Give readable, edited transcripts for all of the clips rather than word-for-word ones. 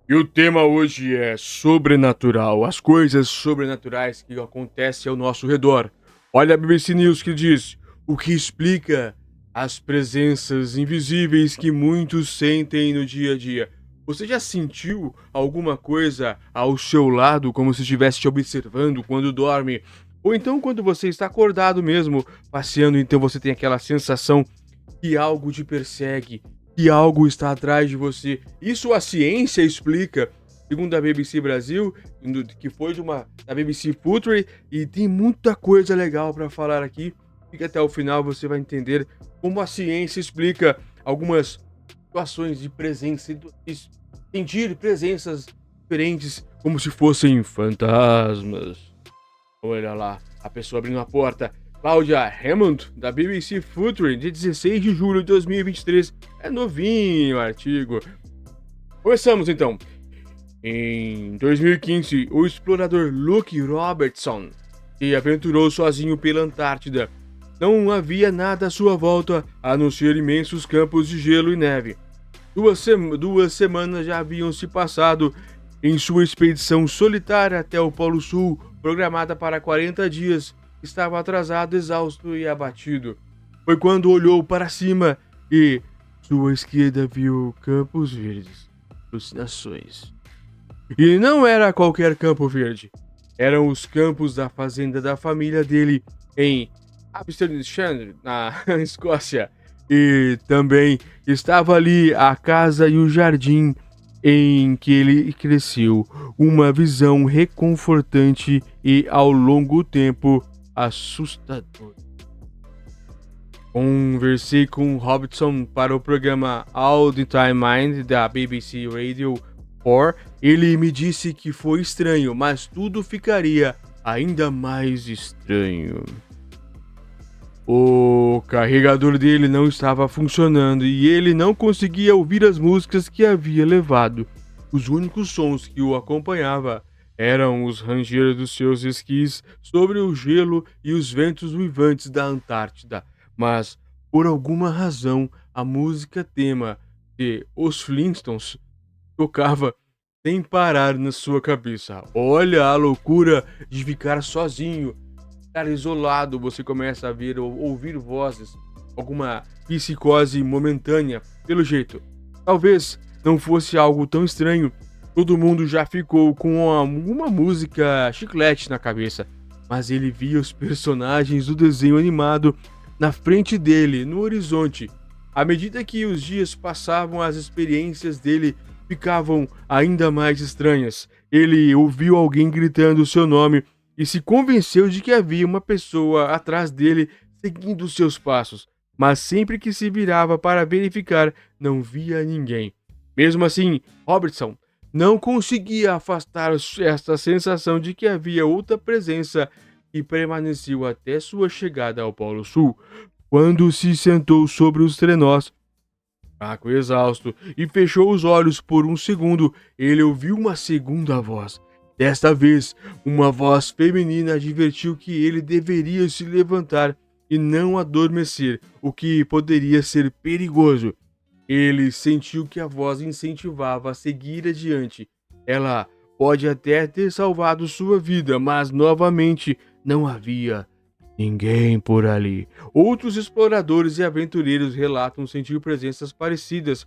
E o tema hoje é sobrenatural, as coisas sobrenaturais que acontecem ao nosso redor. Olha a BBC News que diz: o que explica as presenças invisíveis que muitos sentem no dia a dia. Você já sentiu alguma coisa ao seu lado, como se estivesse te observando quando dorme? Ou então quando você está acordado mesmo, passeando, então você tem aquela sensação que algo te persegue, que algo está atrás de você. Isso a ciência explica, segundo a BBC Brasil, que foi da BBC Future, e tem muita coisa legal para falar aqui. Fica até o final, você vai entender como a ciência explica algumas situações de presença, sentir presenças diferentes, como se fossem fantasmas. Olha lá, a pessoa abrindo a porta. Cláudia Hammond, da BBC Future, de 16 de julho de 2023. É novinho o artigo. Começamos então. Em 2015, o explorador Luke Robertson se aventurou sozinho pela Antártida. Não havia nada à sua volta a não ser imensos campos de gelo e neve. Duas semanas já haviam se passado em sua expedição solitária até o Polo Sul, programada para 40 dias. Estava atrasado, exausto e abatido. Foi quando olhou para cima e sua esquerda viu campos verdes. Alucinações. E não era qualquer campo verde. Eram os campos da fazenda da família dele em Aberdeenshire, na Escócia. E também estava ali a casa e o jardim em que ele cresceu. Uma visão reconfortante e, ao longo tempo, assustadora. Conversei com Robertson para o programa All the Time Mind da BBC Radio 4. Ele me disse que foi estranho, mas tudo ficaria ainda mais estranho. O carregador dele não estava funcionando e ele não conseguia ouvir as músicas que havia levado. Os únicos sons que o acompanhavam eram os ranger dos seus esquis sobre o gelo e os ventos uivantes da Antártida. Mas, por alguma razão, a música tema de Os Flintstones tocava sem parar na sua cabeça. Olha a loucura de ficar sozinho, estar isolado. Você começa a ver ou ouvir vozes, alguma psicose momentânea, pelo jeito. Talvez não fosse algo tão estranho. Todo mundo já ficou com uma música chiclete na cabeça, mas ele via os personagens do desenho animado na frente dele, no horizonte. À medida que os dias passavam, as experiências dele ficavam ainda mais estranhas. Ele ouviu alguém gritando seu nome e se convenceu de que havia uma pessoa atrás dele seguindo seus passos, mas sempre que se virava para verificar, não via ninguém. Mesmo assim, Robertson não conseguia afastar esta sensação de que havia outra presença que permaneceu até sua chegada ao Polo Sul. Quando se sentou sobre os trenós, fraco e exausto, e fechou os olhos por um segundo, ele ouviu uma segunda voz. Desta vez, uma voz feminina advertiu que ele deveria se levantar e não adormecer, o que poderia ser perigoso. Ele sentiu que a voz incentivava a seguir adiante. Ela pode até ter salvado sua vida, mas novamente não havia ninguém por ali. Outros exploradores e aventureiros relatam sentir presenças parecidas,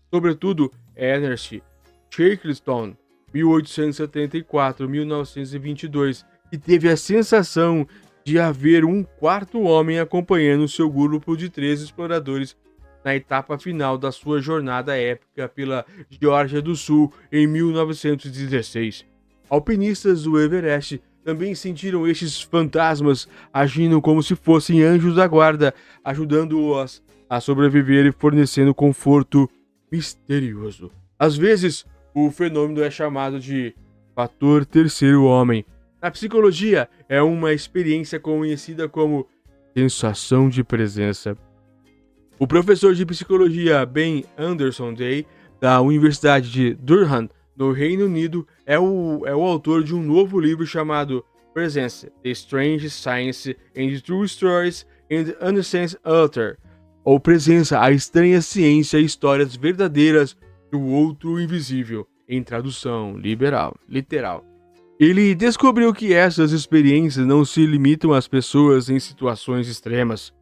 sobretudo Ernest Shackleton, 1874-1922, que teve a sensação de haver um quarto homem acompanhando seu grupo de 13 exploradores na etapa final da sua jornada épica pela Geórgia do Sul em 1916. Alpinistas do Everest também sentiram estes fantasmas agindo como se fossem anjos da guarda, ajudando-os a sobreviver e fornecendo conforto misterioso. Às vezes, o fenômeno é chamado de fator terceiro homem. Na psicologia, é uma experiência conhecida como sensação de presença. O professor de psicologia Ben Anderson Day, da Universidade de Durham, no Reino Unido, é o autor de um novo livro chamado Presence: The Strange Science and the True Stories in the Unseen Ether, ou Presença: A Estranha Ciência e Histórias Verdadeiras do Outro Invisível. em tradução literal. Ele descobriu que essas experiências não se limitam às pessoas em situações extremas.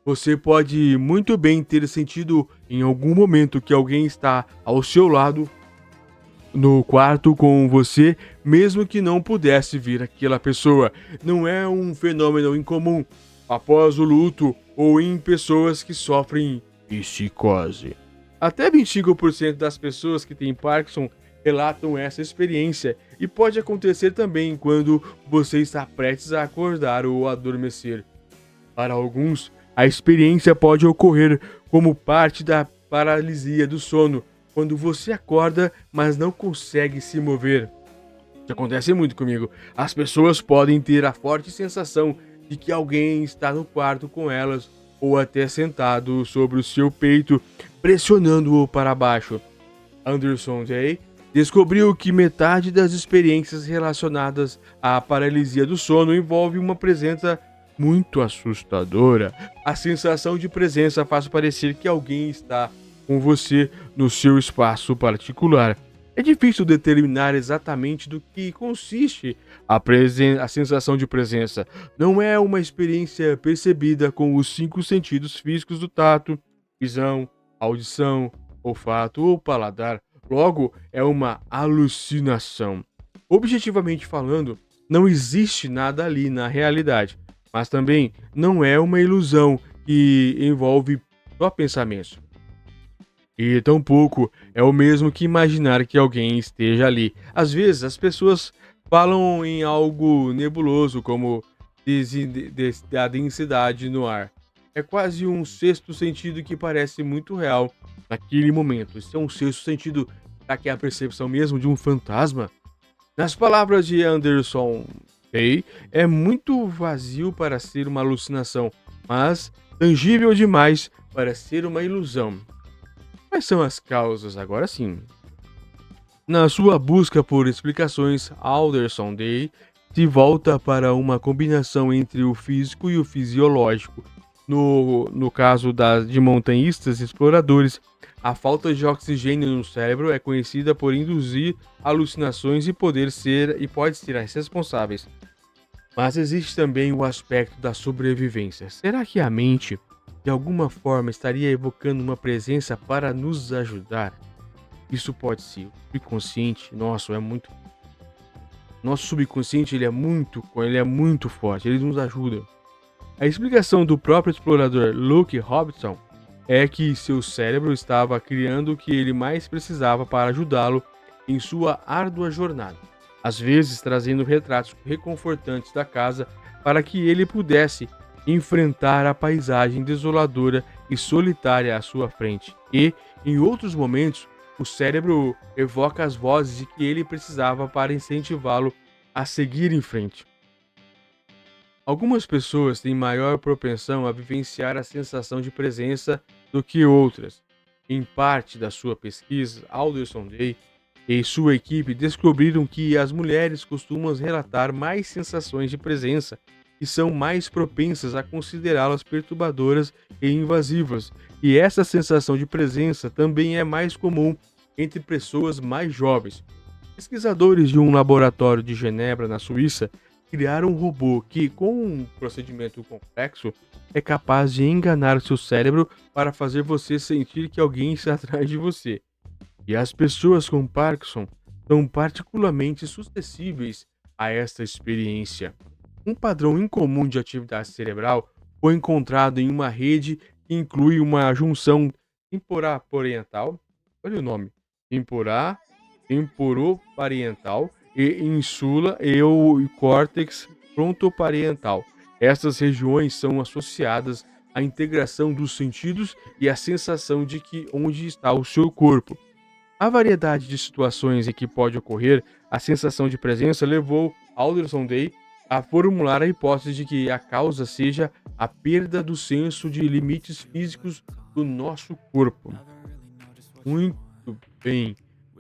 Você pode muito bem ter sentido em algum momento que alguém está ao seu lado no quarto com você, mesmo que não pudesse ver aquela pessoa. Não é um fenômeno incomum após o luto ou em pessoas que sofrem psicose. Até 25% das pessoas que têm Parkinson relatam essa experiência e pode acontecer também quando você está prestes a acordar ou adormecer. Para alguns, a experiência pode ocorrer como parte da paralisia do sono, quando você acorda, mas não consegue se mover. Isso acontece muito comigo. As pessoas podem ter a forte sensação de que alguém está no quarto com elas, ou até sentado sobre o seu peito, pressionando-o para baixo. Anderson Day descobriu que metade das experiências relacionadas à paralisia do sono envolve uma presença muito assustadora. A sensação de presença faz parecer que alguém está com você no seu espaço particular. É difícil determinar exatamente do que consiste a sensação de presença. Não é uma experiência percebida com os 5 sentidos físicos do tato, visão, audição, olfato ou paladar. Logo, é uma alucinação. Objetivamente falando, não existe nada ali na realidade, mas também não é uma ilusão que envolve só pensamentos. E tampouco é o mesmo que imaginar que alguém esteja ali. Às vezes, as pessoas falam em algo nebuloso, como a densidade no ar. É quase um sexto sentido que parece muito real naquele momento. Isso é um sexto sentido, será que é a percepção mesmo de um fantasma? Nas palavras de Anderson Day, é muito vazio para ser uma alucinação, mas tangível demais para ser uma ilusão. Quais são as causas? Agora sim. Na sua busca por explicações, Alderson Day se volta para uma combinação entre o físico e o fisiológico. No caso de montanhistas e exploradores, a falta de oxigênio no cérebro é conhecida por induzir alucinações e pode ser as responsáveis. Mas existe também o aspecto da sobrevivência. Será que a mente, de alguma forma, estaria evocando uma presença para nos ajudar? Isso pode ser. O subconsciente, nosso subconsciente ele é muito forte, ele nos ajuda. A explicação do próprio explorador Luke Robinson é que seu cérebro estava criando o que ele mais precisava para ajudá-lo em sua árdua jornada, às vezes trazendo retratos reconfortantes da casa para que ele pudesse enfrentar a paisagem desoladora e solitária à sua frente. E, em outros momentos, o cérebro evoca as vozes de que ele precisava para incentivá-lo a seguir em frente. Algumas pessoas têm maior propensão a vivenciar a sensação de presença do que outras. Em parte da sua pesquisa, Alderson Day e sua equipe descobriram que as mulheres costumam relatar mais sensações de presença e são mais propensas a considerá-las perturbadoras e invasivas, e essa sensação de presença também é mais comum entre pessoas mais jovens. Pesquisadores de um laboratório de Genebra, na Suíça, criaram um robô que, com um procedimento complexo, é capaz de enganar seu cérebro para fazer você sentir que alguém está atrás de você. E as pessoas com Parkinson são particularmente suscetíveis a esta experiência. Um padrão incomum de atividade cerebral foi encontrado em uma rede que inclui uma junção temporoparietal, olha o nome, temporoparietal e insula e o córtex frontoparietal. Essas regiões são associadas à integração dos sentidos e à sensação de que onde está o seu corpo. A variedade de situações em que pode ocorrer a sensação de presença levou Alderson Day a formular a hipótese de que a causa seja a perda do senso de limites físicos do nosso corpo. Muito bem.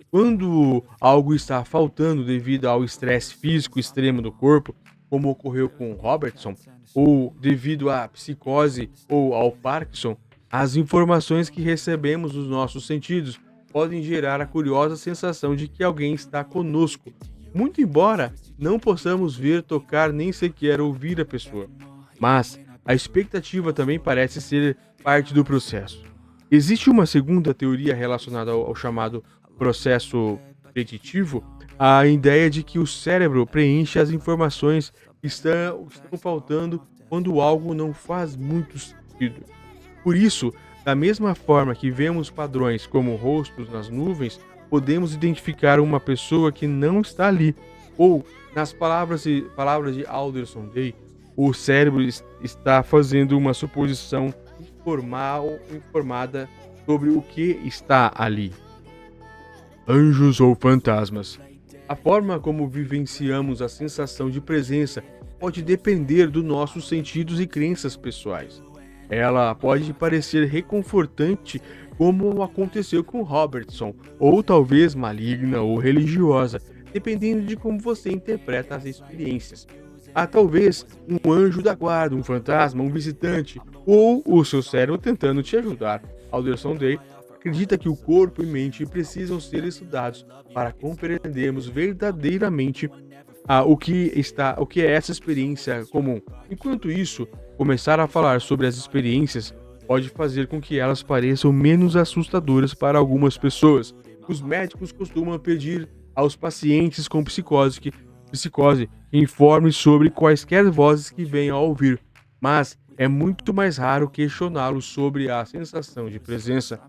Quando algo está faltando devido ao estresse físico extremo do corpo, como ocorreu com Robertson, ou devido à psicose ou ao Parkinson, as informações que recebemos dos nossos sentidos podem gerar a curiosa sensação de que alguém está conosco, muito embora não possamos ver, tocar nem sequer ouvir a pessoa. Mas a expectativa também parece ser parte do processo. Existe uma segunda teoria relacionada ao chamado processo preditivo, a ideia de que o cérebro preenche as informações que estão faltando quando algo não faz muito sentido. Por isso, da mesma forma que vemos padrões como rostos nas nuvens, podemos identificar uma pessoa que não está ali. Ou, nas palavras de Alderson Day, o cérebro está fazendo uma suposição informada sobre o que está ali. Anjos ou fantasmas. A forma como vivenciamos a sensação de presença pode depender dos nossos sentidos e crenças pessoais. Ela pode parecer reconfortante, como aconteceu com Robertson, ou talvez maligna ou religiosa, dependendo de como você interpreta as experiências. Há talvez um anjo da guarda, um fantasma, um visitante, ou o seu cérebro tentando te ajudar. Alderson Day acredita que o corpo e mente precisam ser estudados para compreendermos verdadeiramente o que é essa experiência comum. Enquanto isso, começar a falar sobre as experiências pode fazer com que elas pareçam menos assustadoras para algumas pessoas. Os médicos costumam pedir aos pacientes com psicose que informe sobre quaisquer vozes que venham a ouvir, mas é muito mais raro questioná-los sobre a sensação de presença.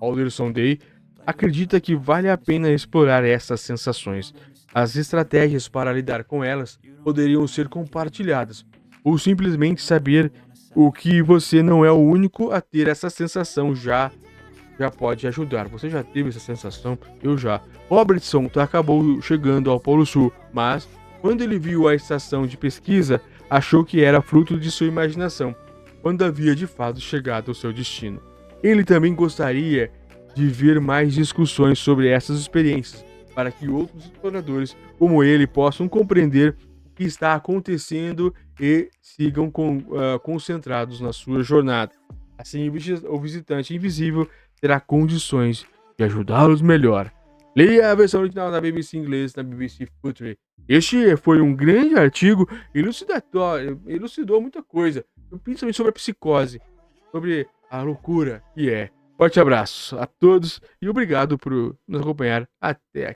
Alderson Day acredita que vale a pena explorar essas sensações. As estratégias para lidar com elas poderiam ser compartilhadas, ou simplesmente saber o que você não é o único a ter essa sensação já pode ajudar. Você já teve essa sensação? Eu já. Robertson acabou chegando ao Polo Sul, mas quando ele viu a estação de pesquisa, achou que era fruto de sua imaginação, quando havia de fato chegado ao seu destino. Ele também gostaria de ver mais discussões sobre essas experiências, para que outros exploradores como ele possam compreender o que está acontecendo e sigam concentrados na sua jornada. Assim, o visitante invisível terá condições de ajudá-los melhor. Leia a versão original da BBC inglês, na BBC Future. Este foi um grande artigo elucidatório, elucidou muita coisa, principalmente sobre a psicose, sobre a loucura que é. Forte abraço a todos e obrigado por nos acompanhar até aqui.